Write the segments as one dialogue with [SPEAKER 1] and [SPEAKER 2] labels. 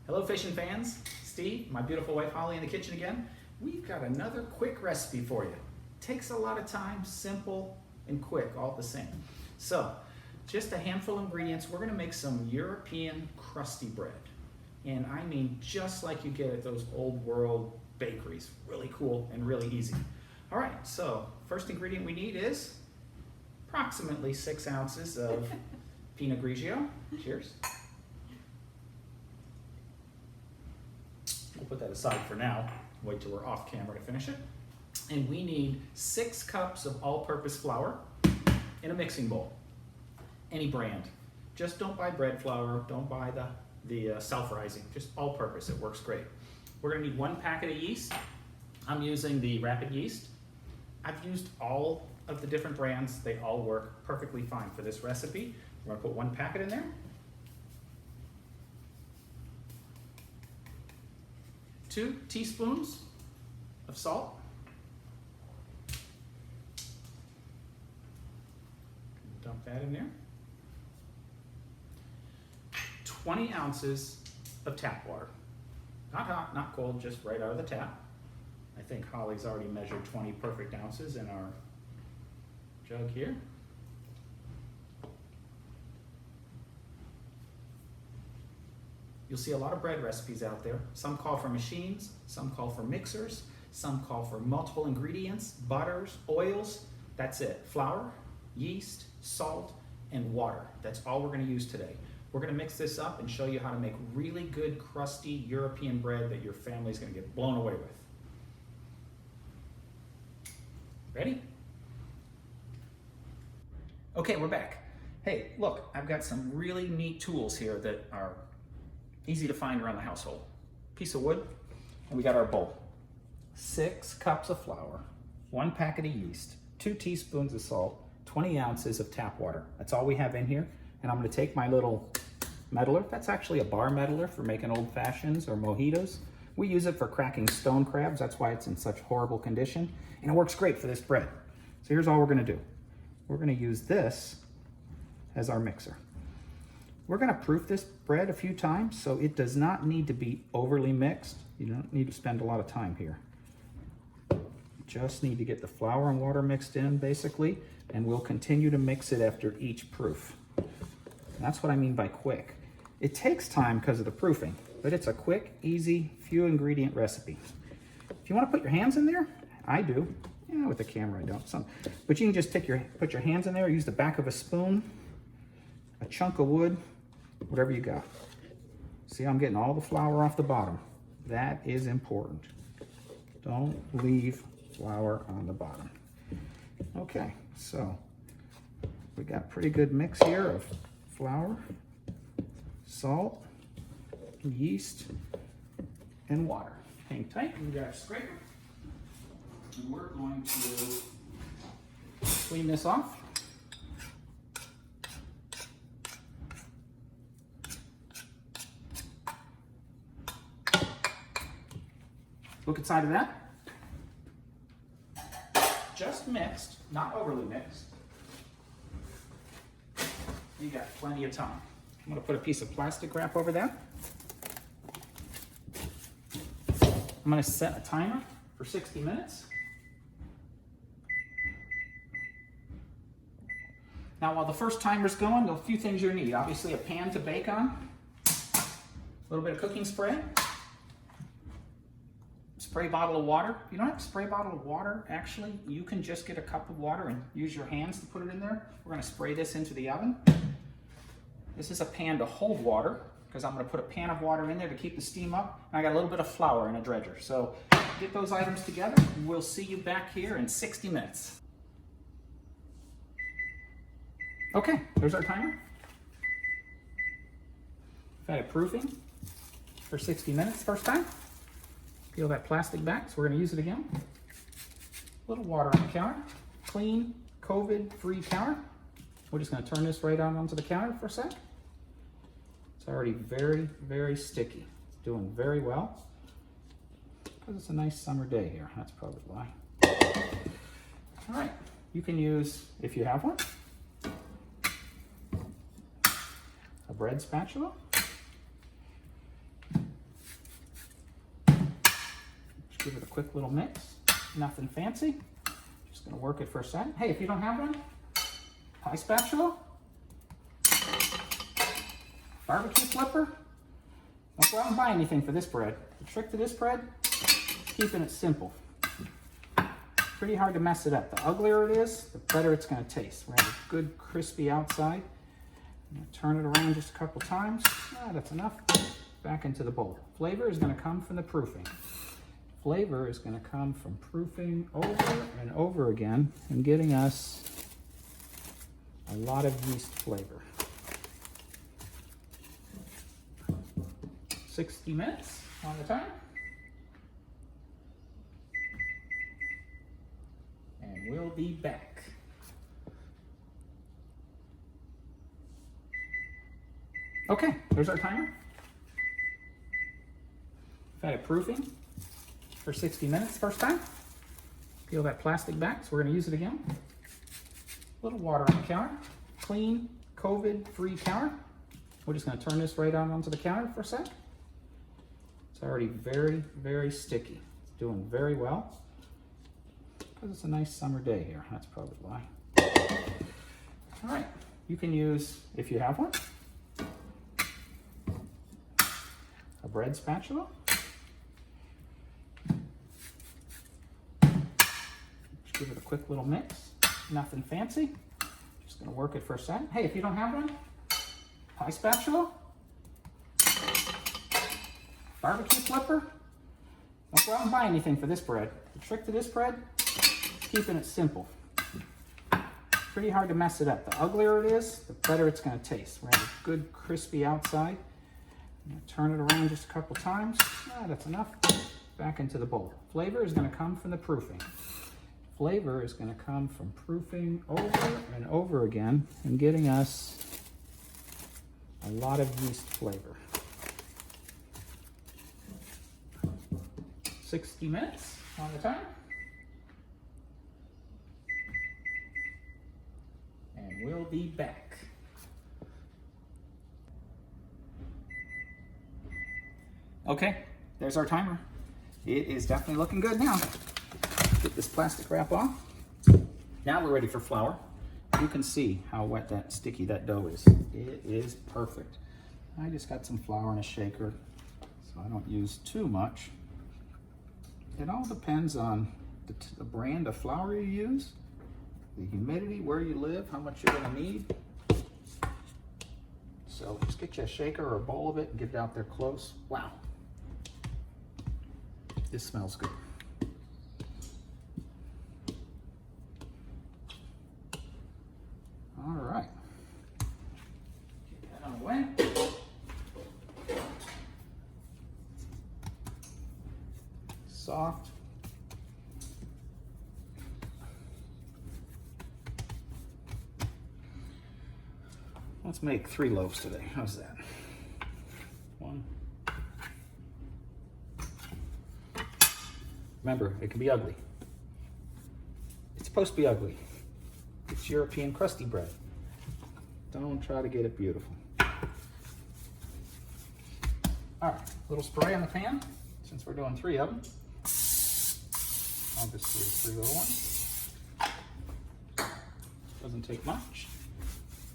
[SPEAKER 1] Hello fishing fans, Steve, my beautiful wife Holly in the kitchen again. We've got another quick recipe for you. Takes a lot of time, simple and quick all the same. So, just a handful of ingredients. We're gonna make some European crusty bread. And I mean just like you get at those old world bakeries. Really cool and really easy. All right, so first ingredient we need is approximately 6 ounces of Pinot Grigio. Cheers. We'll put that aside for now. Wait till we're off camera to finish it. And we need 6 cups of all-purpose flour in a mixing bowl. Any brand. Just don't buy bread flour, don't buy the self-rising, just all-purpose, it works great. We're gonna need 1 packet of yeast. I'm using the rapid yeast. I've used all of the different brands. They all work perfectly fine for this recipe. We're gonna put 1 packet in there. 2 teaspoons of salt. Dump that in there. 20 ounces of tap water. Not hot, not cold, just right out of the tap. I think Holly's already measured 20 perfect ounces in our jug here. You'll see a lot of bread recipes out there. Some call for machines, some call for mixers, some call for multiple ingredients, butters, oils. That's it. Flour, yeast, salt, and water. That's all we're going to use today. We're going to mix this up and show you how to make really good, crusty European bread that your family's going to get blown away with. Ready? Okay, we're back. Hey, look, I've got some really neat tools here that are easy to find around the household. Piece of wood, and we got our bowl. 6 cups of flour, 1 packet of yeast, 2 teaspoons of salt, 20 ounces of tap water. That's all we have in here. And I'm gonna take my little meddler. That's actually a bar meddler for making old fashions or mojitos. We use it for cracking stone crabs. That's why it's in such horrible condition. And it works great for this bread. So here's all we're gonna do. We're gonna use this as our mixer. We're gonna proof this bread a few times, so it does not need to be overly mixed. You don't need to spend a lot of time here. Just need to get the flour and water mixed in, basically, and we'll continue to mix it after each proof. And that's what I mean by quick. It takes time because of the proofing, but it's a quick, easy, few ingredient recipe. If you wanna put your hands in there, I do. Yeah, with the camera I don't. But you can just put your hands in there, use the back of a spoon, a chunk of wood, whatever you got. See, I'm getting all the flour off the bottom. That is important. Don't leave flour on the bottom. Okay, so we got a pretty good mix here of flour, salt, yeast, and water. Hang tight, we got a scraper. And we're going to clean this off. Look inside of that. Just mixed, not overly mixed. You got plenty of time. I'm gonna put a piece of plastic wrap over that. I'm gonna set a timer for 60 minutes. Now, while the first timer's going, there are a few things you'll need. Obviously, a pan to bake on, a little bit of cooking spray, spray bottle of water. If you don't have a spray bottle of water, actually, you can just get a cup of water and use your hands to put it in there. We're gonna spray this into the oven. This is a pan to hold water, because I'm gonna put a pan of water in there to keep the steam up. And I got a little bit of flour in a dredger. So get those items together. We'll see you back here in 60 minutes. Okay, there's our timer. We've had it proofing for 60 minutes first time. Peel that plastic back, so we're gonna use it again. A little water on the counter. Clean, COVID-free counter. We're just gonna turn this right out onto the counter for a sec. It's already very, very sticky. It's doing very well. Because it's a nice summer day here, that's probably why. All right, you can use, if you have one, a bread spatula. Give it a quick little mix. Nothing fancy. Just gonna work it for a second. Hey, if you don't have one, pie spatula, barbecue flipper. Don't go out and buy anything for this bread. The trick to this bread, keeping it simple. Pretty hard to mess it up. The uglier it is, the better it's gonna taste. We have a good crispy outside. I'm gonna turn it around just a couple times. That's enough. Back into the bowl. Flavor is gonna come from the proofing. Flavor is gonna come from proofing over and over again and getting us a lot of yeast flavor. 60 minutes on the timer. And we'll be back. Okay, there's our timer. We've had it proofing for 60 minutes first time. Peel that plastic back, so we're gonna use it again. A little water on the counter. Clean, COVID-free counter. We're just gonna turn this right on onto the counter for a sec. It's already very, very sticky. It's doing very well. Because it's a nice summer day here, that's probably why. All right, you can use, if you have one, a bread spatula. Just give it a quick little mix. Nothing fancy. Just gonna work it for a second. Hey, if you don't have one, pie spatula, barbecue flipper. Don't go out and buy anything for this bread. The trick to this bread, keeping it simple. Pretty hard to mess it up. The uglier it is, the better it's gonna taste. We have a good crispy outside. I'm gonna turn it around just a couple times. That's enough. Back into the bowl. Flavor is gonna come from the proofing. Flavor is gonna come from proofing over and over again and getting us a lot of yeast flavor. 60 minutes on the timer. And we'll be back. Okay, there's our timer. It is definitely looking good now. Get this plastic wrap off. Now we're ready for flour. You can see how wet that sticky that dough is. It is perfect. I just got some flour in a shaker, so I don't use too much. It all depends on the brand of flour you use, the humidity, where you live, how much you're gonna need. So just get you a shaker or a bowl of it and get it out there close. Wow. This smells good. All right. Get that on the way. Soft. Let's make 3 loaves today. How's that? 1. Remember, it can be ugly. It's supposed to be ugly. It's European crusty bread. Don't try to get it beautiful. All right, a little spray on the pan, since we're doing 3 of them. I'll just do 3 little ones. Doesn't take much.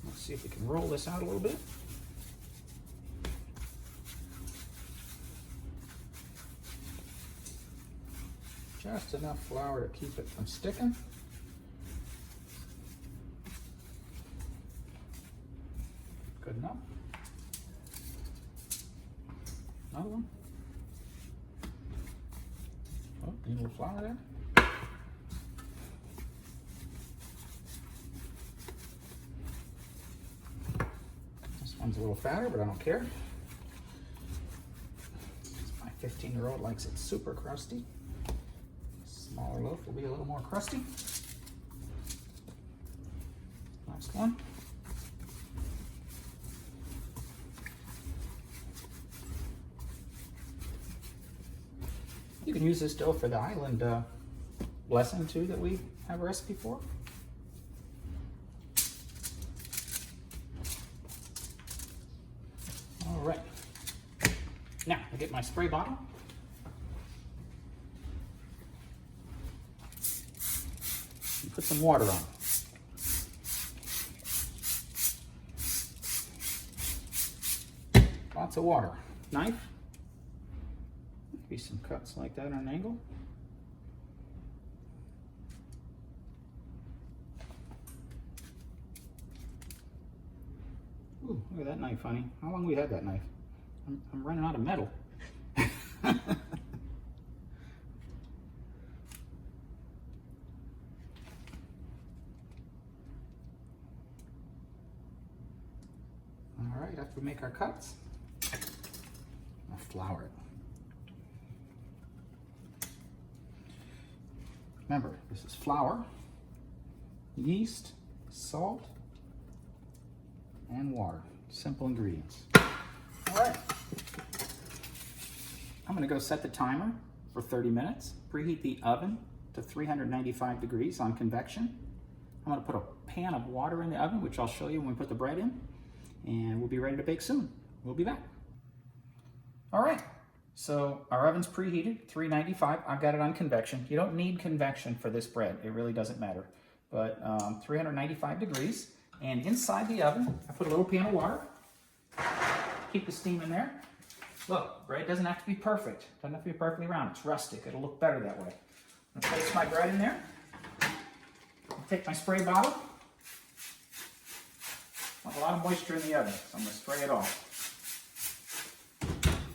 [SPEAKER 1] Let's see if we can roll this out a little bit. Just enough flour to keep it from sticking. Good enough. Another one. Oh, need a little flour there. This one's a little fatter, but I don't care. My 15-year-old likes it super crusty. Smaller loaf will be a little more crusty. Last one. You can use this dough for the island blessing too that we have a recipe for. All right. Now I get my spray bottle. some water on. Lots of water. Knife. Maybe some cuts like that on an angle. Ooh, look at that knife, honey. How long have we had that knife? I'm running out of metal. All right, after we make our cuts, I'll flour it. Remember, this is flour, yeast, salt, and water. Simple ingredients. All right. I'm going to go set the timer for 30 minutes. Preheat the oven to 395 degrees on convection. I'm going to put a pan of water in the oven, which I'll show you when we put the bread in. And we'll be ready to bake soon. We'll be back. All right. So our oven's preheated, 395. I've got it on convection. You don't need convection for this bread. It really doesn't matter. But 395 degrees. And inside the oven, I put a little pan of water. Keep the steam in there. Look, bread doesn't have to be perfect. Doesn't have to be perfectly round. It's rustic. It'll look better that way. I'm gonna place my bread in there. I'll take my spray bottle. I have a lot of moisture in the oven, so I'm gonna spray it off.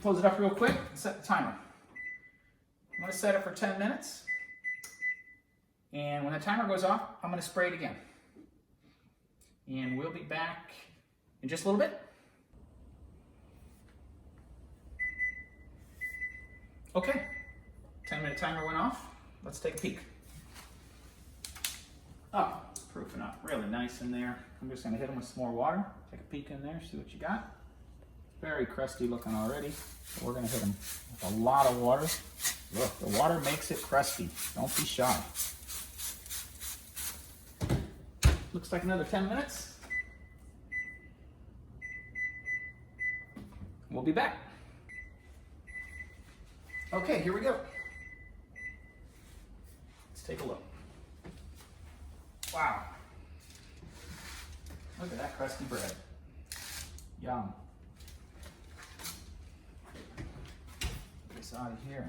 [SPEAKER 1] Close it up real quick and set the timer. I'm gonna set it for 10 minutes. And when the timer goes off, I'm gonna spray it again. And we'll be back in just a little bit. Okay, 10-minute timer went off. Let's take a peek. Oh, proofing up really nice in there. I'm just gonna hit them with some more water. Take a peek in there, see what you got. Very crusty looking already. So we're gonna hit them with a lot of water. Look, the water makes it crusty. Don't be shy. Looks like another 10 minutes. We'll be back. Okay, here we go. Let's take a look. Wow. Look at that crusty bread. Yum. Get this out of here.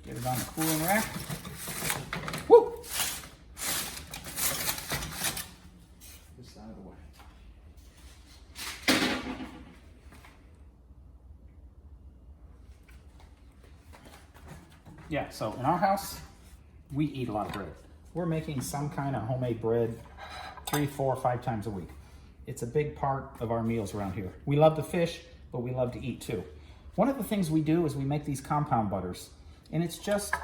[SPEAKER 1] Get it on the cooling rack. Woo! This out of the way. Yeah, so in our house, we eat a lot of bread. We're making some kind of homemade bread 3, 4, 5 times a week. It's a big part of our meals around here. We love to fish, but we love to eat too. One of the things we do is we make these compound butters, and it's just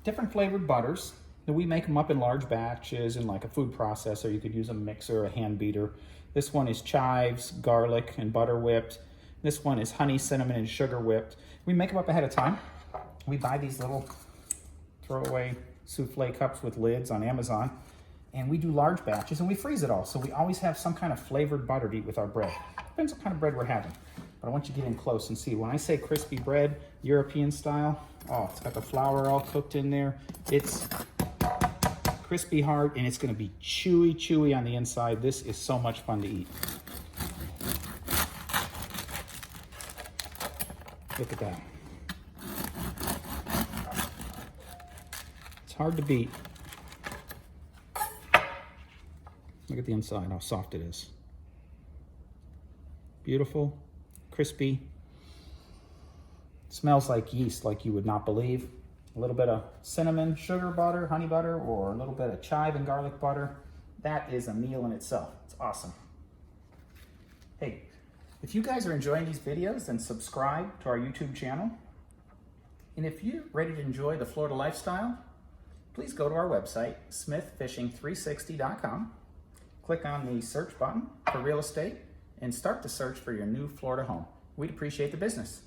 [SPEAKER 1] different flavored butters. And we make them up in large batches in like a food processor. You could use a mixer, a hand beater. This one is chives, garlic, and butter whipped. This one is honey, cinnamon, and sugar whipped. We make them up ahead of time. We buy these little throwaway souffle cups with lids on Amazon, and we do large batches and we freeze it all. So we always have some kind of flavored butter to eat with our bread. Depends what kind of bread we're having. But I want you to get in close and see. When I say crispy bread, European style, oh, it's got the flour all cooked in there. It's crispy hard, and it's gonna be chewy on the inside. This is so much fun to eat. Look at that. Hard to beat. Look at the inside, how soft it is. Beautiful, crispy. Smells like yeast, like you would not believe. A little bit of cinnamon, sugar butter, honey butter, or a little bit of chive and garlic butter. That is a meal in itself. It's awesome. Hey, if you guys are enjoying these videos, then subscribe to our YouTube channel. And if you're ready to enjoy the Florida lifestyle, please go to our website, smithfishing360.com. Click on the search button for real estate and start the search for your new Florida home. We'd appreciate the business.